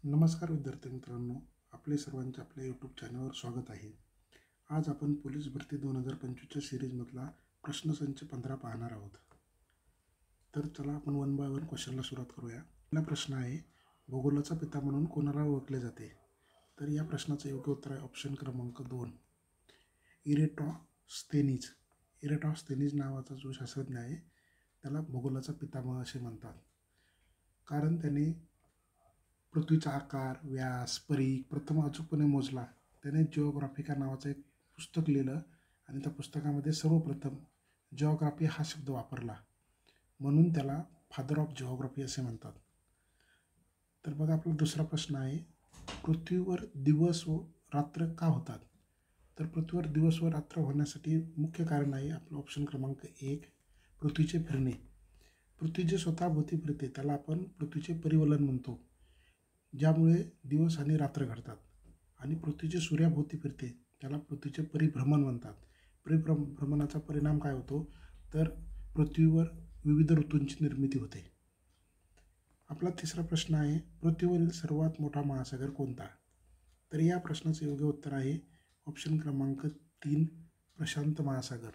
नमस्कार विद्यार्थी मित्रांनो, आपले सर्वांचे आपल्या यूट्यूब चॅनलवर स्वागत आहे. आज आपण पोलीस भरती 2025च्या सिरीजमधला प्रश्नसंच 15 पाहणार आहोत. तर चला आपण वन बाय वन क्वेश्चनला सुरुवात करूया. पहिला प्रश्न आहे, भूगोलाचा पिता म्हणून कोणाला ओळखले जाते? तर या प्रश्नाचं योग्य उत्तर आहे ऑप्शन क्रमांक 2, इरेटॉस्थेनीज. इरेटॉस्थेनीज नावाचा जो शास्त्रज्ञ आहे त्याला भूगोलाचा पितामह असे म्हणतात, कारण त्याने पृथ्वीचा आकार, व्यास, परीघ प्रथम अचूकपणे मोजला. त्याने जिओग्राफिका नावाचं एक पुस्तक लिहिलं आणि त्या पुस्तकामध्ये सर्वप्रथम जिओग्राफी हा शब्द वापरला, म्हणून त्याला फादर ऑफ जिओग्राफी असे म्हणतात. तर बघा, आपला दुसरा प्रश्न आहे, पृथ्वीवर दिवस व रात्र का होतात? तर पृथ्वीवर दिवस व रात्र होण्यासाठी मुख्य कारण आहे आपलं ऑप्शन क्रमांक 1, पृथ्वीचे फिरणे. पृथ्वी जे स्वतःभोवती फिरते त्याला आपण पृथ्वीचे परिवलन म्हणतो, ज्यामुळे दिवस आणि रात्र घडतात. आणि पृथ्वीचे सूर्याभोवती फिरते त्याला पृथ्वीचे परिभ्रमण म्हणतात. परिभ्रमणाचा परिणाम काय होतो, तर पृथ्वीवर विविध ऋतूंची निर्मिती होते. आपला तिसरा प्रश्न आहे, पृथ्वीवरील सर्वात मोठा महासागर कोणता? तर या प्रश्नाचं योग्य उत्तर आहे ऑप्शन क्रमांक 3, प्रशांत महासागर.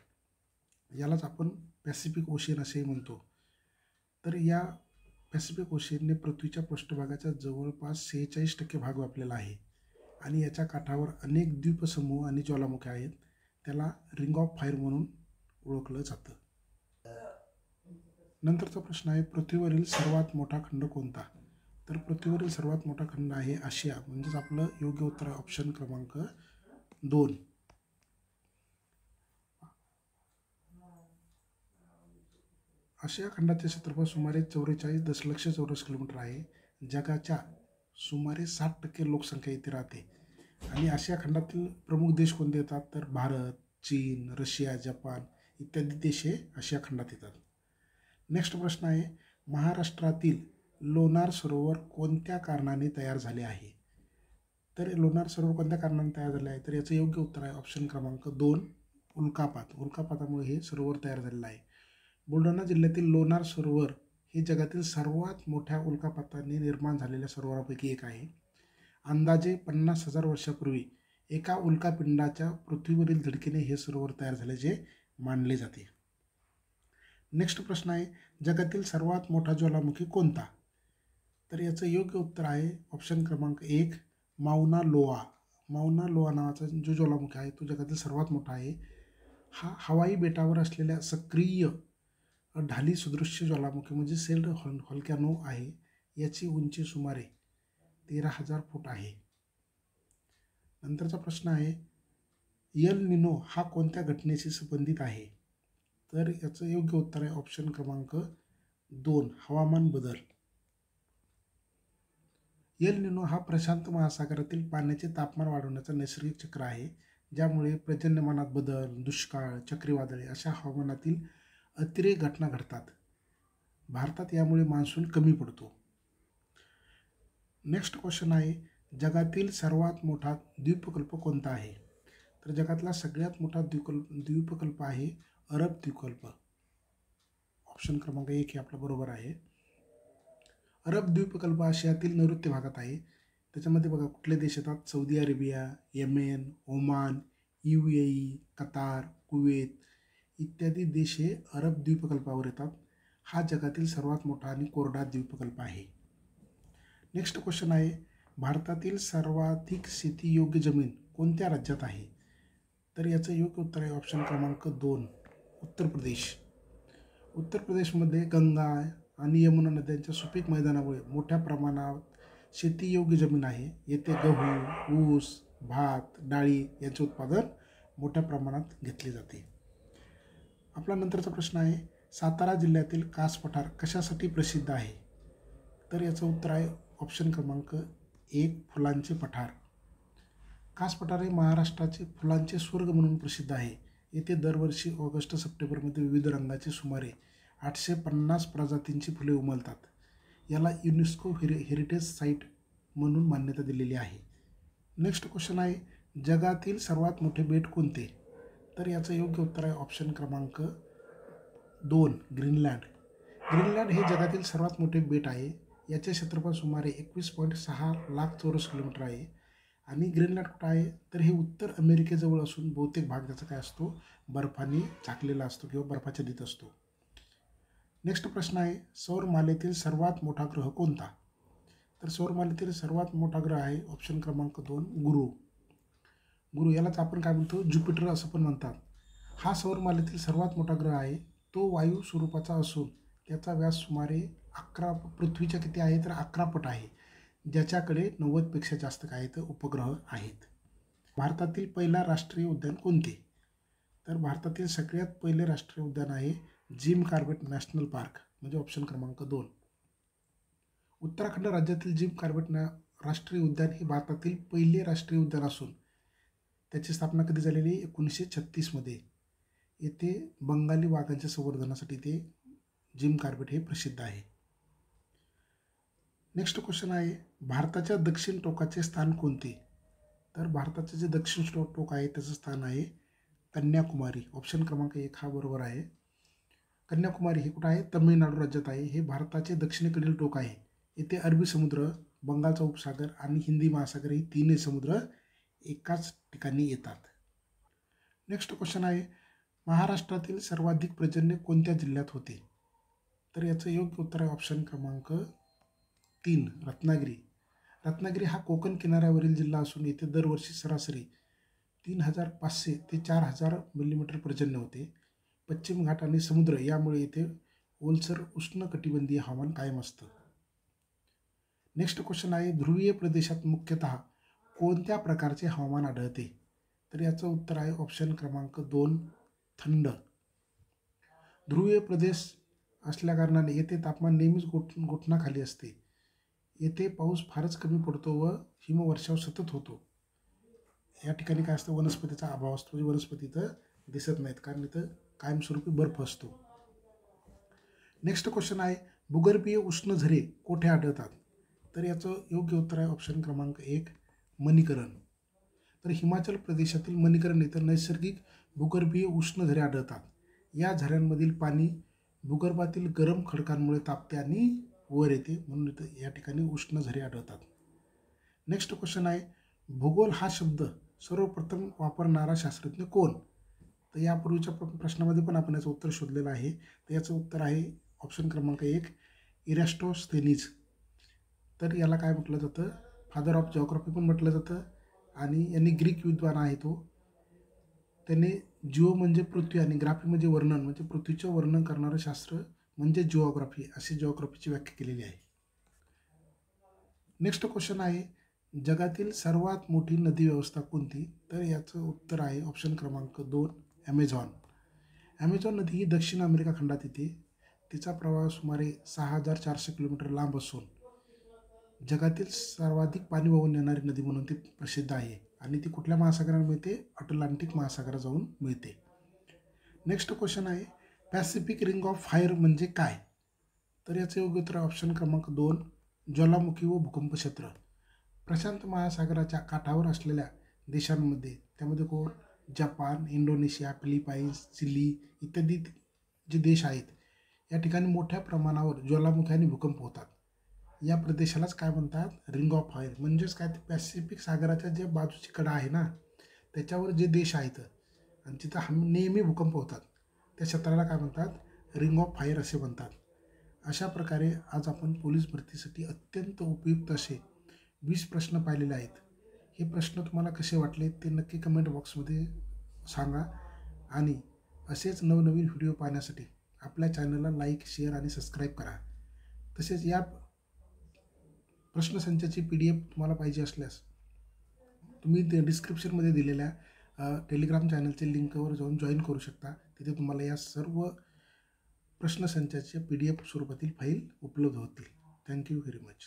यालाच आपण पॅसिफिक ओशियन असेही म्हणतो. तर या पॅसिफिक ओशियनने पृथ्वीच्या पृष्ठभागाच्या जवळपास 46% भाग व्यापलेला आहे आणि याच्या काठावर अनेक द्वीपसमूह आणि ज्वालामुखी आहेत. त्याला रिंग ऑफ फायर म्हणून ओळखलं जातं. नंतरचा प्रश्न आहे, पृथ्वीवरील सर्वात मोठा खंड कोणता? तर पृथ्वीवरील सर्वात मोठा खंड आहे आशिया. म्हणजेच आपलं योग्य उत्तर आहे ऑप्शन क्रमांक 2. आशिया खंडाचे क्षेत्रफळ सुमारे 44 दशलक्ष चौरस किलोमीटर आहे. जगाच्या सुमारे 60% लोकसंख्या इथे राहते. आणि आशिया खंडातील प्रमुख देश कोणते येतात? तर भारत, चीन, रशिया, जपान इत्यादी देश हे आशिया खंडात येतात. नेक्स्ट प्रश्न आहे, महाराष्ट्रातील लोणार सरोवर कोणत्या कारणाने तयार झाले आहे? तर लोणार सरोवर कोणत्या कारणाने तयार झाले आहे? तर याचं योग्य उत्तर आहे ऑप्शन क्रमांक 2, उल्कापात. उल्कापातामुळे हे सरोवर तयार झालेलं आहे. बुलढाणा जिल्ह्यातील लोणार सरोवर हे जगातील सर्वात मोठ्या उल्कापाताने निर्माण झालेल्या सरोवरापैकी एक आहे. अंदाजे 50,000 वर्षापूर्वी एका उल्कापिंडाच्या पृथ्वीवरील धडकीने हे सरोवर तयार झाल्याचे मानले जाते. नेक्स्ट प्रश्न आहे, जगातील सर्वात मोठा ज्वालामुखी कोणता? तर याचं योग्य उत्तर आहे ऑप्शन क्रमांक 1, माउना लोआ. माउना लोआ नावाचा जो ज्वालामुखी आहे तो जगातील सर्वात मोठा आहे. हा हवाई बेटावर असलेल्या सक्रिय ढाली सदृश्य ज्वालामुखी म्हणजे सेल्ड व्होल्कॅनो आहे. याची उंची सुमारे 13,000 फूट आहे. नंतरचा प्रश्न आहे, एल निनो हा कोणत्या घटनेशी संबंधित आहे? तर याचं योग्य उत्तर आहे ऑप्शन क्रमांक 2, हवामान बदल. एल निनो हा प्रशांत महासागरातील पाण्याचे तापमान वाढवण्याचा नैसर्गिक चक्र आहे, ज्यामुळे पर्जन्यमानात बदल, दुष्काळ, चक्रीवादळे अशा हवामानातील अतिरेक घटना घडतात. भारतात यामुळे मान्सून कमी पडतो. नेक्स्ट क्वेश्चन आहे, जगातील सर्वात मोठा द्वीपकल्प कोणता आहे? तर जगातला सगळ्यात मोठा द्वीपकल्प आहे अरब द्वीपकल्प. ऑप्शन क्रमांक 1 हे आपलं बरोबर आहे. अरब द्वीपकल्प आशियातील नैऋत्य भागात आहे. त्याच्यामध्ये बघा कुठले देश येतात? Saudi Arabia, Yemen, Oman, UAE, Qatar, Kuwait इत्यादी देश हे अरब द्वीपकल्पावर येतात. हा जगातील सर्वात मोठा आणि कोरडा द्वीपकल्प आहे. नेक्स्ट क्वेश्चन आहे, भारतातील सर्वाधिक शेतीयोग्य जमीन कोणत्या राज्यात आहे? तर याचं योग्य उत्तर आहे ऑप्शन क्रमांक 2, उत्तर प्रदेश. उत्तर प्रदेशमध्ये गंगा आणि यमुना नद्यांच्या सुपीक मैदानामुळे मोठ्या प्रमाणात शेतीयोग्य जमीन आहे. येथे गहू, ऊस, भात, डाळी यांचे उत्पादन मोठ्या प्रमाणात घेतले जाते. आपला नंतरचा प्रश्न आहे, सातारा जिल्ह्यातील कास पठार कशासाठी प्रसिद्ध आहे? तर याचं उत्तर आहे ऑप्शन क्रमांक 1, फुलांचे पठार. कास पठार हे महाराष्ट्राचे फुलांचे स्वर्ग म्हणून प्रसिद्ध आहे. येथे दरवर्षी ऑगस्ट सप्टेंबरमध्ये विविध रंगाची सुमारे 850 प्रजातींची फुले उमलतात. याला युनेस्को हेरिटेज साईट म्हणून मान्यता दिलेली आहे. नेक्स्ट क्वेश्चन आहे, जगातील सर्वात मोठे बेट कोणते? तर याचं योग्य उत्तर आहे ऑप्शन क्रमांक 2, ग्रीनलँड. ग्रीनलँड हे जगातील सर्वात मोठे बेट आहे. याचे क्षेत्रफळ सुमारे 21.6 लाख चौरस किलोमीटर आहे. आणि ग्रीनलँड कुठं आहे तर हे उत्तर अमेरिकेजवळ असून बहुतेक भाग त्याचा काय असतो बर्फाने झाकलेला असतो किंवा बर्फाच्छादित असतो. नेक्स्ट प्रश्न आहे सौरमालेतील सर्वात मोठा ग्रह कोणता? तर सौरमालेतील सर्वात मोठा ग्रह आहे ऑप्शन क्रमांक 2 गुरु. गुरु यालाच आपण काय म्हणतो ज्युपिटर असं पण म्हणतात. हा सौरमालेतील सर्वात मोठा ग्रह आहे. तो वायू स्वरूपाचा असून त्याचा व्यास सुमारे 11 पृथ्वीच्या किती आहे तर 11 पट आहे, ज्याच्याकडे 90पेक्षा जास्त काय तर उपग्रह आहेत. भारतातील पहिला राष्ट्रीय उद्यान कोणते? तर भारतातील सगळ्यात पहिले राष्ट्रीय उद्यान आहे जिम कॉर्बेट नॅशनल पार्क, म्हणजे ऑप्शन क्रमांक 2. उत्तराखंड राज्यातील जिम कॉर्बेट राष्ट्रीय उद्यान हे भारतातील पहिले राष्ट्रीय उद्यान असून त्याची स्थापना कधी झालेली 1936 मध्ये. येथे बंगाली वाघांच्या संवर्धनासाठी ते जिम कॉर्बेट हे प्रसिद्ध आहे. नेक्स्ट क्वेश्चन आहे भारताच्या दक्षिण टोकाचे स्थान कोणते? तर भारताचे जे दक्षिण टोक आहे त्याचं स्थान आहे कन्याकुमारी. ऑप्शन क्रमांक 1 हा बरोबर आहे. कन्याकुमारी हे कुठं आहे तमिळनाडू राज्यात आहे. हे भारताचे दक्षिणेकडील टोक आहे. येथे अरबी समुद्र, बंगालचा उपसागर आणि हिंदी महासागर ही तीनही समुद्र एकाच ठिकाणी येतात. नेक्स्ट क्वेश्चन आहे महाराष्ट्रातील सर्वाधिक पर्जन्य कोणत्या जिल्ह्यात होते? तर याचं योग्य उत्तर आहे ऑप्शन क्रमांक 3 रत्नागिरी. रत्नागिरी हा कोकण किनाऱ्यावरील जिल्हा असून येथे दरवर्षी सरासरी 3500 ते 4000 मिलीमीटर पर्जन्य होते. पश्चिम घाट आणि समुद्र यामुळे येथे ओलसर उष्णकटिबंधीय हवामान कायम असतं. नेक्स्ट क्वेश्चन आहे ध्रुवीय प्रदेशात मुख्यतः कोणत्या प्रकारचे हवामान आढळते? तर याचं उत्तर आहे ऑप्शन क्रमांक 2 थंड. ध्रुवीय प्रदेश असल्याकारणाने येथे तापमान नेहमीच घोटणाखाली असते. येथे पाऊस फारच कमी पडतो व हिमवर्षाव सतत होतो. या ठिकाणी काय असतं वनस्पतीचा अभाव असतो, म्हणजे वनस्पती इथं दिसत नाहीत कारण इथं कायमस्वरूपी बर्फ असतो. नेक्स्ट क्वेश्चन आहे भूगर्भीय उष्ण झरे कोठे आढळतात? तर याचं योग्य उत्तर आहे ऑप्शन क्रमांक 1 मणीकरण. तर हिमाचल प्रदेशातील मणीकरण इथं नैसर्गिक भूगर्भीय उष्ण झरे आढळतात. या झऱ्यांमधील पाणी भूगर्भातील गरम खडकांमुळे तापते आणि वर येते, म्हणून इथं या ठिकाणी उष्ण झरे आढळतात. नेक्स्ट क्वेश्चन आहे भूगोल हा शब्द सर्वप्रथम वापरणारा शास्त्रज्ञ कोण? तर यापूर्वीच्या प्रश्नामध्ये पण आपण याचं उत्तर शोधलेलं आहे. तर याचं उत्तर आहे ऑप्शन क्रमांक 1 इरॅस्टोस्थेनीज. तर याला काय म्हटलं जातं फादर ऑफ जिओग्राफी पण म्हटलं जातं. आणि यांनी ग्रीक विद्वान आहे तो. त्याने जिओ म्हणजे पृथ्वी आणि ग्राफी म्हणजे वर्णन, म्हणजे पृथ्वीचं वर्णन करणारं शास्त्र म्हणजे जिओग्राफी, अशी जिओग्राफीची व्याख्या केलेली आहे. नेक्स्ट क्वेश्चन आहे जगातील सर्वात मोठी नदी व्यवस्था कोणती? तर याचं उत्तर आहे ऑप्शन क्रमांक 2 ॲमेझॉन. ॲमेझॉन नदी ही दक्षिण अमेरिका खंडात येते. तिचा प्रवाह सुमारे 6400 किलोमीटर लांब असून जगातील सर्वाधिक पाणी वाहून येणारी नदी म्हणून ती प्रसिद्ध आहे. आणि ती कुठल्या महासागराला मिळते? अटलांटिक महासागरात जाऊन मिळते. नेक्स्ट क्वेश्चन आहे पॅसिफिक रिंग ऑफ फायर म्हणजे काय? तर याचं योग्य उत्तर ऑप्शन क्रमांक 2 ज्वालामुखी व भूकंप क्षेत्र. प्रशांत महासागराच्या काठावर असलेल्या देशांमध्ये त्यामध्ये कोण जपान, इंडोनेशिया, फिलिपाईन्स, चिली इत्यादी जे देश आहेत या ठिकाणी मोठ्या प्रमाणावर ज्वालामुखी आणि भूकंप होतात. या प्रदेशालाच काय म्हणतात? Ring of fire. म्हणजेच काय ते पॅसिफिक सागराच्या जे बाजूची कडा आहे ना त्याच्यावर जे देश आहेत आणि तिथं नेहमी भूकंप होतात त्या क्षेत्राला काय म्हणतात? रिंग ऑफ फायर असे म्हणतात. अशा प्रकारे आज आपण पोलीस भरतीसाठी अत्यंत उपयुक्त असे 20 प्रश्न पाहिलेले आहेत. हे प्रश्न तुम्हाला कसे वाटले ते नक्की कमेंट बॉक्समध्ये सांगा. आणि असेच नवनवीन व्हिडिओ पाहण्यासाठी आपल्या चॅनलला लाईक, शेअर आणि सबस्क्राईब करा. तसेच या प्रश्नसंचाची PDF तुम्हाला पाहिजे असल्यास तुम्ही डिस्क्रिप्शनमध्ये दिलेल्या टेलिग्राम चॅनलचे लिंकवर जाऊन जॉईन करू शकता. तिथे तुम्हाला या सर्व प्रश्नसंचाचे PDF स्वरूपातील फाईल उपलब्ध होतील. Thank you very much.